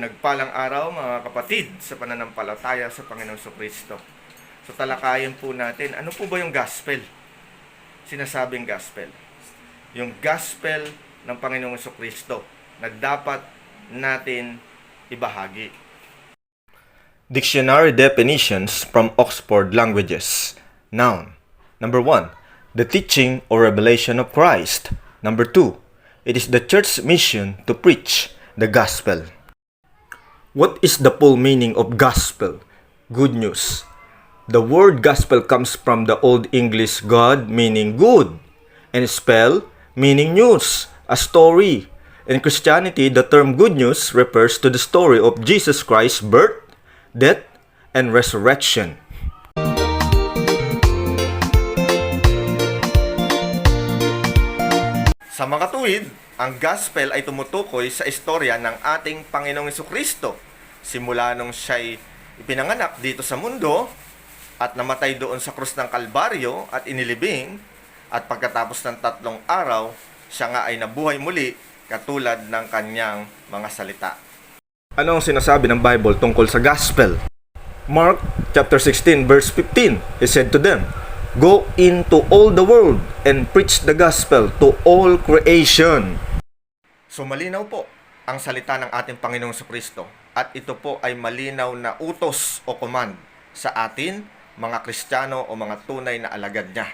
Pinagpalang araw mga kapatid sa pananampalataya sa Panginoong Kristo. So talakayin po natin, ano po ba yung gospel? Sinasabing gospel. Yung gospel ng Panginoong Kristo na dapat natin ibahagi. Dictionary definitions from Oxford Languages. Noun. Number 1, the teaching or revelation of Christ. Number 2, it is the church's mission to preach the gospel. What is the full meaning of gospel? Good news. The word gospel comes from the Old English God meaning good, and spell meaning news, a story. In Christianity, the term good news refers to the story of Jesus Christ's birth, death, and resurrection. Sa mga tuwid, ang gospel ay tumutukoy sa istorya ng ating Panginoong Jesucristo. Simula nung siya'y ipinanganak dito sa mundo at namatay doon sa krus ng Kalbaryo at inilibing, at pagkatapos ng 3 araw, siya nga ay nabuhay muli katulad ng kanyang mga salita. Ano ang sinasabi ng Bible tungkol sa gospel? Mark chapter 16 verse 15, he said to them, "Go into all the world and preach the gospel to all creation." So malinaw po ang salita ng ating Panginoong Jesucristo, at ito po ay malinaw na utos o command sa atin, mga Kristiyano o mga tunay na alagad niya.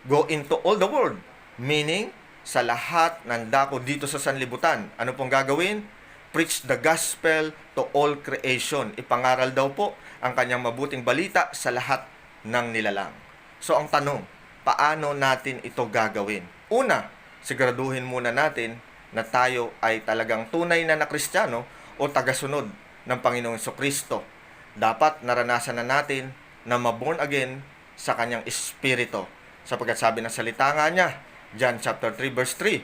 Go into all the world, meaning sa lahat ng dako dito sa sanlibutan. Ano pong gagawin? Preach the gospel to all creation. Ipangaral daw po ang kanyang mabuting balita sa lahat ng nilalang. So ang tanong, paano natin ito gagawin? Una, siguraduhin muna natin na tayo ay talagang tunay na Kristiyano o tagasunod ng Panginoong Jesucristo. Dapat naranasan na natin na ma-born again sa kanyang espiritu. Sapagkat sabi ng salita nga niya, John chapter 3 verse 3,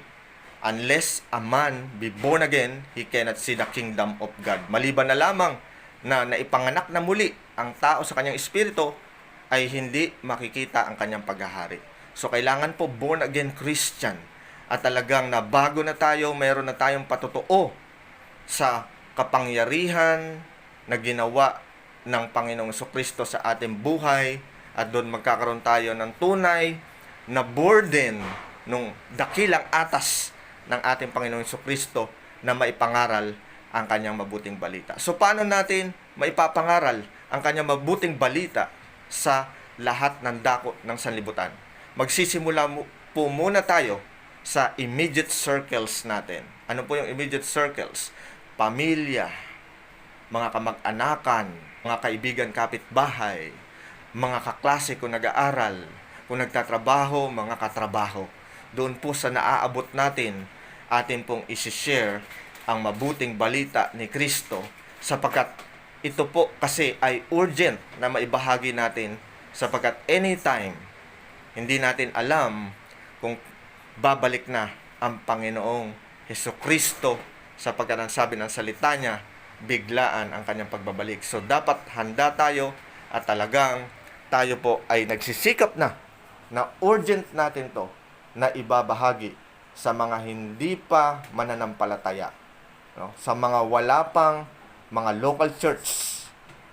"Unless a man be born again, he cannot see the kingdom of God." Maliban na lamang na naipanganak na muli ang tao sa kanyang espiritu, ay hindi makikita ang kanyang paghahari. So kailangan po born again Christian, at talagang nabago na tayo, mayroon na tayong patutuo sa kapangyarihan na ginawa ng Panginoong Jesucristo sa ating buhay, at doon magkakaroon tayo ng tunay na burden nung dakilang atas ng ating Panginoong Jesucristo na maipangaral ang kanyang mabuting balita. So paano natin maipapangaral ang kanyang mabuting balita sa lahat ng dako ng sanlibutan? Magsisimula po muna tayo sa immediate circles natin. Ano po yung immediate circles? Pamilya, mga kamag-anakan, mga kaibigan kapitbahay, mga kaklase kung nag-aaral, kung nagtatrabaho, mga katrabaho. Doon po sa naaabot natin, atin pong isi-share ang mabuting balita ni Kristo, sapagkat ito po kasi ay urgent na maibahagi natin, sapagkat anytime, hindi natin alam kung babalik na ang Panginoong Jesucristo, sapagkat ang sabi ng salita niya, biglaan ang kanyang pagbabalik. So dapat handa tayo, at talagang tayo po ay nagsisikap na urgent natin to na ibabahagi sa mga hindi pa mananampalataya, no? Sa mga wala pang mga local church,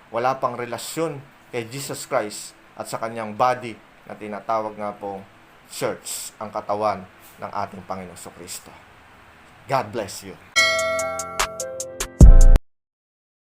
wala pang relasyon kay Jesus Christ at sa kanyang body na tinatawag nga pong church, ang katawan ng ating Panginoong Jesucristo. God bless you.